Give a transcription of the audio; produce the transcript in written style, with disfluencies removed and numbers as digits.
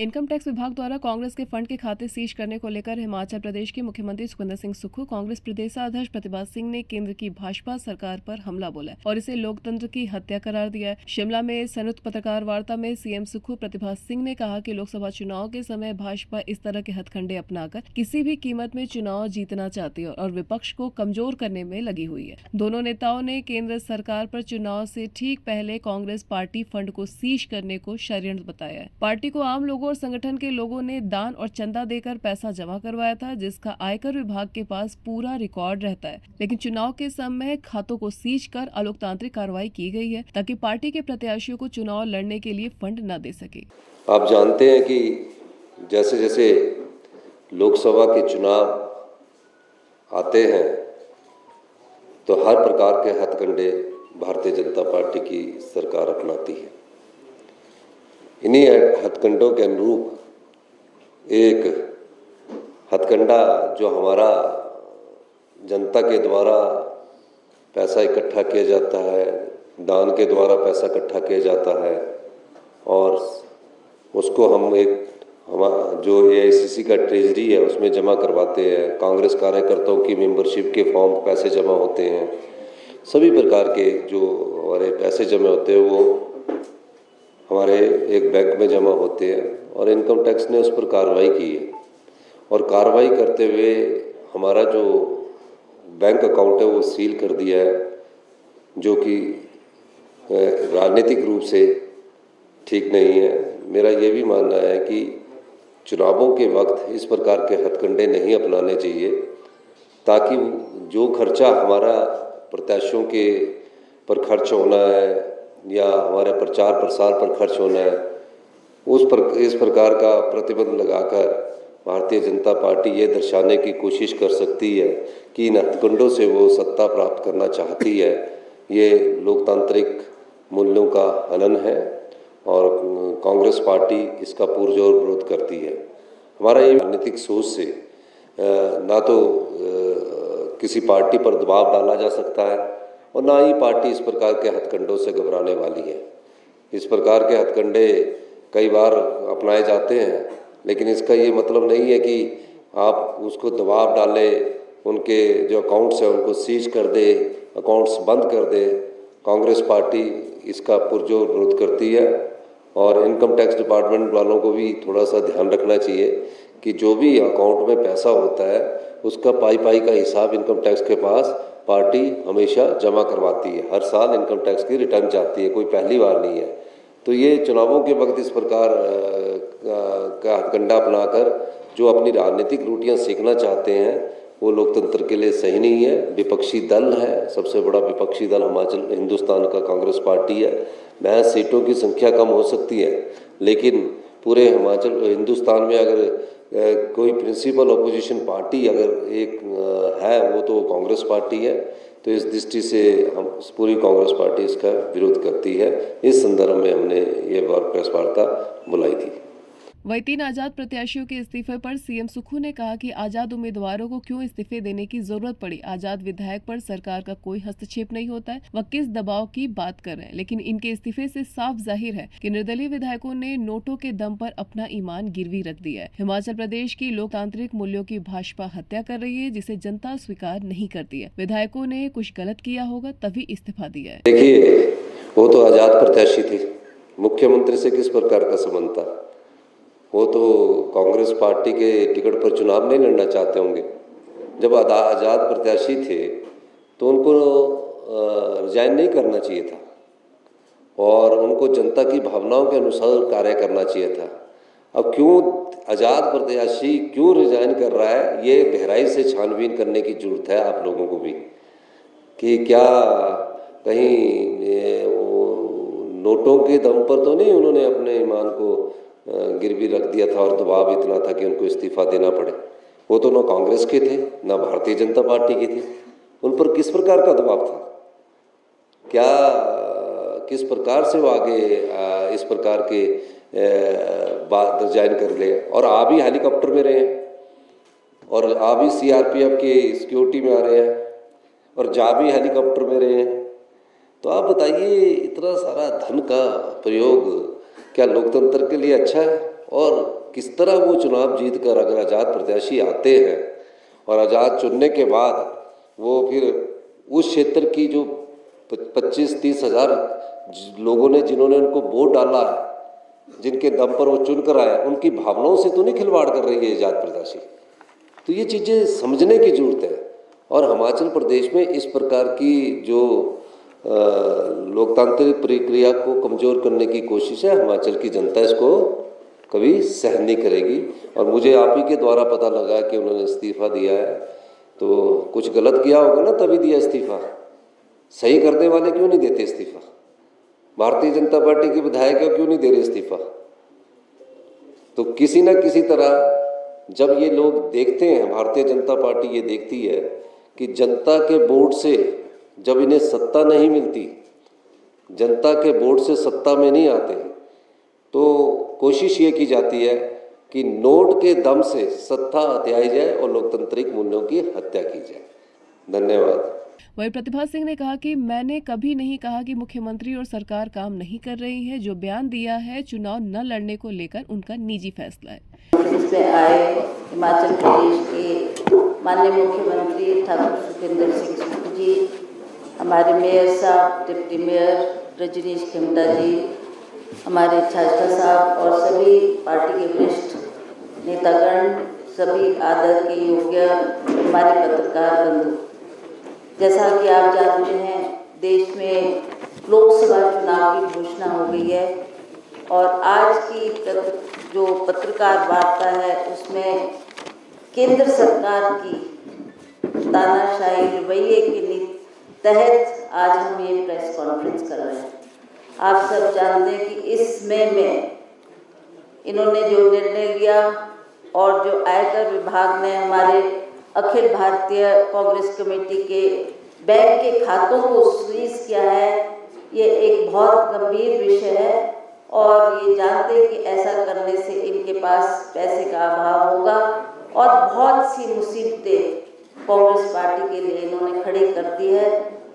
Income tax विभाग द्वारा कांग्रेस के फंड के खाते सीज करने को लेकर हिमाचल प्रदेश के मुख्यमंत्री सुखविंदर सिंह सुक्खू, कांग्रेस प्रदेशाध्यक्ष प्रतिभा सिंह ने केंद्र की भाजपा सरकार पर हमला बोला और इसे लोकतंत्र की हत्या करार दिया। शिमला में संयुक्त पत्रकार वार्ता में सीएम सुक्खू प्रतिभा सिंह ने कहा कि लोकसभा चुनाव के समय भाजपा इस तरह के हथकंडे अपनाकर किसी भी कीमत में चुनाव जीतना चाहती है और विपक्ष को कमजोर करने में लगी हुई है। दोनों नेताओं ने केंद्र सरकार पर चुनाव से ठीक पहले कांग्रेस पार्टी फंड को सीज करने को षड्यंत्र बताया। पार्टी को आम लोगों और संगठन के लोगों ने दान और चंदा देकर पैसा जमा करवाया था, जिसका आयकर विभाग के पास पूरा रिकॉर्ड रहता है, लेकिन चुनाव के समय खातों को सीज कर अलोकतांत्रिक कार्रवाई की गई है ताकि पार्टी के प्रत्याशियों को चुनाव लड़ने के लिए फंड न दे सके। आप जानते हैं कि जैसे जैसे लोकसभा के चुनाव आते हैं तो हर प्रकार के हथकंडे भारतीय जनता पार्टी की सरकार अपनाती है। इन्हीं हथकंडों के अनुरूप एक हथकंडा जो हमारा जनता के द्वारा पैसा इकट्ठा किया जाता है, दान के द्वारा पैसा इकट्ठा किया जाता है और उसको हम जो एआईसीसी का ट्रेजरी है उसमें जमा करवाते हैं। कांग्रेस कार्यकर्ताओं की मेंबरशिप के फॉर्म पैसे जमा होते हैं। सभी प्रकार के जो हमारे पैसे जमा होते हैं वो हमारे एक बैंक में जमा होते हैं और इनकम टैक्स ने उस पर कार्रवाई की है और कार्रवाई करते हुए हमारा जो बैंक अकाउंट है वो सील कर दिया है, जो कि राजनीतिक रूप से ठीक नहीं है। मेरा ये भी मानना है कि चुनावों के वक्त इस प्रकार के हथकंडे नहीं अपनाने चाहिए ताकि जो खर्चा हमारा प्रत्याशियों के पर खर्च होना है या हमारे प्रचार प्रसार पर खर्च होना है इस प्रकार का प्रतिबंध लगाकर भारतीय जनता पार्टी ये दर्शाने की कोशिश कर सकती है कि इन हथकंडों से वो सत्ता प्राप्त करना चाहती है। ये लोकतांत्रिक मूल्यों का हनन है और कांग्रेस पार्टी इसका पुरजोर विरोध करती है। हमारा ये राजनीतिक सोच से ना तो किसी पार्टी पर दबाव डाला जा सकता है और ना ही पार्टी इस प्रकार के हथकंडों से घबराने वाली है। इस प्रकार के हथकंडे कई बार अपनाए जाते हैं, लेकिन इसका ये मतलब नहीं है कि आप उसको दबाव डालें, उनके जो अकाउंट्स हैं उनको सीज कर दे, अकाउंट्स बंद कर दे। कांग्रेस पार्टी इसका पुरजोर विरोध करती है और इनकम टैक्स डिपार्टमेंट वालों को भी थोड़ा सा ध्यान रखना चाहिए कि जो भी अकाउंट में पैसा होता है उसका पाई का हिसाब इनकम टैक्स के पास पार्टी हमेशा जमा करवाती है। हर साल इनकम टैक्स की रिटर्न जाती है, कोई पहली बार नहीं है। तो ये चुनावों के वक्त इस प्रकार का हथकंडा अपनाकर जो अपनी राजनीतिक रोटियां सेकना चाहते हैं वो लोकतंत्र के लिए सही नहीं है। विपक्षी दल है, सबसे बड़ा विपक्षी दल हिंदुस्तान का कांग्रेस पार्टी है। महज सीटों की संख्या कम हो सकती है, लेकिन पूरे हिंदुस्तान में अगर कोई प्रिंसिपल अपोजिशन पार्टी अगर एक है वो तो कांग्रेस पार्टी है। तो इस दृष्टि से हम पूरी कांग्रेस पार्टी इसका विरोध करती है। इस संदर्भ में हमने ये प्रेस वार्ता बुलाई थी। वहीं 3 आजाद प्रत्याशियों के इस्तीफे पर सीएम सुक्खू ने कहा कि आजाद उम्मीदवारों को क्यों इस्तीफे देने की जरूरत पड़ी। आजाद विधायक पर सरकार का कोई हस्तक्षेप नहीं होता है, वह किस दबाव की बात कर रहे हैं, लेकिन इनके इस्तीफे से साफ जाहिर है कि निर्दलीय विधायकों ने नोटों के दम पर अपना ईमान गिरवी रख दिया है। हिमाचल प्रदेश की लोकतांत्रिक मूल्यों की भाजपा हत्या कर रही है, जिसे जनता स्वीकार नहीं करती है। विधायकों ने कुछ गलत किया होगा तभी इस्तीफा दिया है। देखिए, वो तो आजाद प्रत्याशी थे, मुख्यमंत्री से किस प्रकार का संबंध था? वो तो कांग्रेस पार्टी के टिकट पर चुनाव नहीं लड़ना चाहते होंगे। जब आज़ाद प्रत्याशी थे तो उनको रिजाइन नहीं करना चाहिए था और उनको जनता की भावनाओं के अनुसार कार्य करना चाहिए था। अब क्यों आज़ाद प्रत्याशी क्यों रिजाइन कर रहा है, ये गहराई से छानबीन करने की जरूरत है आप लोगों को भी, कि क्या कहीं नोटों के दम पर तो नहीं उन्होंने अपने ईमान को गिरवी रख दिया था और दबाव इतना था कि उनको इस्तीफा देना पड़े। वो तो ना कांग्रेस के थे ना भारतीय जनता पार्टी के थे। उन पर किस प्रकार का दबाव था? क्या किस प्रकार से वो आगे इस प्रकार के बात रिजाइन कर ले और आप ही हेलीकॉप्टर में रहे और आप ही सीआरपीएफ के सिक्योरिटी में आ रहे हैं और जा भी हेलीकॉप्टर में रहे हैं। तो आप बताइए, इतना सारा धन का प्रयोग क्या लोकतंत्र के लिए अच्छा है? और किस तरह वो चुनाव जीत कर अगर आज़ाद प्रत्याशी आते हैं और आज़ाद चुनने के बाद वो फिर उस क्षेत्र की जो 25-30 हज़ार लोगों ने जिन्होंने उनको वोट डाला है, जिनके दम पर वो चुन कर आए, उनकी भावनाओं से तो नहीं खिलवाड़ कर रही है आज़ाद प्रत्याशी। तो ये चीज़ें समझने की ज़रूरत है। और हिमाचल प्रदेश में इस प्रकार की जो लोकतांत्रिक प्रक्रिया को कमज़ोर करने की कोशिश है, हिमाचल की जनता इसको कभी सहन नहीं करेगी। और मुझे आप ही के द्वारा पता लगा कि उन्होंने इस्तीफ़ा दिया है, तो कुछ गलत किया होगा ना, तभी दिया इस्तीफ़ा। सही करने वाले क्यों नहीं देते इस्तीफ़ा? भारतीय जनता पार्टी के विधायक क्यों नहीं दे रहे इस्तीफ़ा? तो किसी न किसी तरह जब ये लोग देखते हैं, भारतीय जनता पार्टी ये देखती है कि जनता के वोट से जब इन्हें सत्ता नहीं मिलती, जनता के वोट से सत्ता में नहीं आते, तो कोशिश ये की जाती है कि नोट के दम से सत्ता हथियाई जाए और लोकतांत्रिक मूल्यों की हत्या की जाए। धन्यवाद। वहीं प्रतिभा सिंह ने कहा कि मैंने कभी नहीं कहा कि मुख्यमंत्री और सरकार काम नहीं कर रही है। जो बयान दिया है चुनाव न लड़ने को लेकर उनका निजी फैसला है। इसमें आए हिमाचल प्रदेश के माननीय मुख्यमंत्री ठाकुर सुखविंदर सिंह सुक्खू जी, हमारे मेयर साहब, डिप्टी मेयर रजनीश खिमटा जी, हमारे छात्रा साहब और सभी पार्टी के वरिष्ठ नेतागण, सभी आदर के योग्य हमारे पत्रकार बंधु, जैसा कि आप जानते हैं देश में लोकसभा चुनाव की घोषणा हो गई है और आज की जो पत्रकार वार्ता है उसमें केंद्र सरकार की तानाशाही रवैये के तहत आज हम ये प्रेस कॉन्फ्रेंस कर रहे हैं। आप सब जानते हैं कि इस मई में इन्होंने जो निर्णय लिया और जो आयकर विभाग ने हमारे अखिल भारतीय कांग्रेस कमेटी के बैंक के खातों को फ्रीज किया है, ये एक बहुत गंभीर विषय है और ये जानते हैं कि ऐसा करने से इनके पास पैसे का अभाव होगा और बहुत सी मुसीबतें कांग्रेस पार्टी के लिए इन्होंने खड़ी कर दी है।